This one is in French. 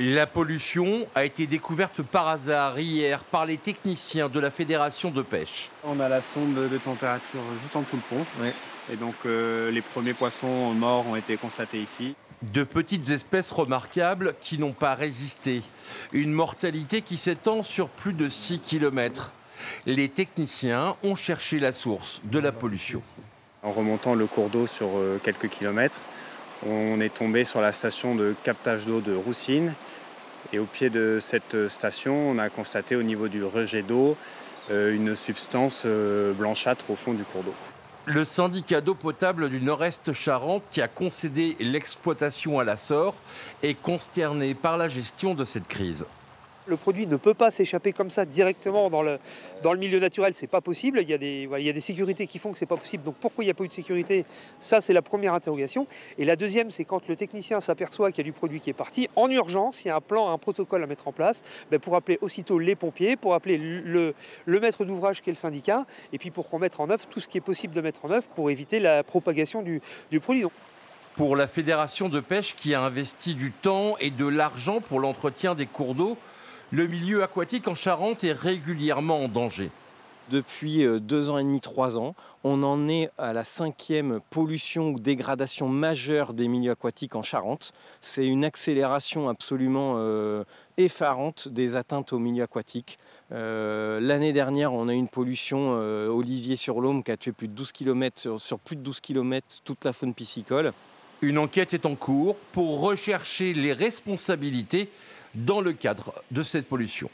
La pollution a été découverte par hasard hier par les techniciens de la Fédération de pêche. On a la sonde de température juste en dessous le pont. Ouais. Et donc les premiers poissons morts ont été constatés ici. De petites espèces remarquables qui n'ont pas résisté. Une mortalité qui s'étend sur plus de 6 km. Les techniciens ont cherché la source de la pollution. En remontant le cours d'eau sur quelques kilomètres, on est tombé sur la station de captage d'eau de Roussines. Et au pied de cette station, on a constaté au niveau du rejet d'eau une substance blanchâtre au fond du cours d'eau. Le syndicat d'eau potable du Nord-Est Charente, qui a concédé l'exploitation à la SOR, est consterné par la gestion de cette crise. Le produit ne peut pas s'échapper comme ça directement dans le milieu naturel, c'est pas possible. Il y a des sécurités qui font que c'est pas possible. Donc pourquoi il n'y a pas eu de sécurité? Ça, c'est la première interrogation. Et la deuxième, c'est quand le technicien s'aperçoit qu'il y a du produit qui est parti, en urgence, il y a un plan, un protocole à mettre en place pour appeler aussitôt les pompiers, pour appeler le maître d'ouvrage qui est le syndicat, et puis pour qu'on mette en œuvre tout ce qui est possible de mettre en œuvre pour éviter la propagation du produit. Pour la Fédération de pêche qui a investi du temps et de l'argent pour l'entretien des cours d'eau, le milieu aquatique en Charente est régulièrement en danger. Depuis 2 ans et demi, 3 ans, on en est à la 5e pollution ou dégradation majeure des milieux aquatiques en Charente. C'est une accélération absolument effarante des atteintes aux milieux aquatiques. L'année dernière, on a eu une pollution au Lisier-sur-Laume qui a tué plus de 12 km, sur plus de 12 km toute la faune piscicole. Une enquête est en cours pour rechercher les responsabilités dans le cadre de cette pollution.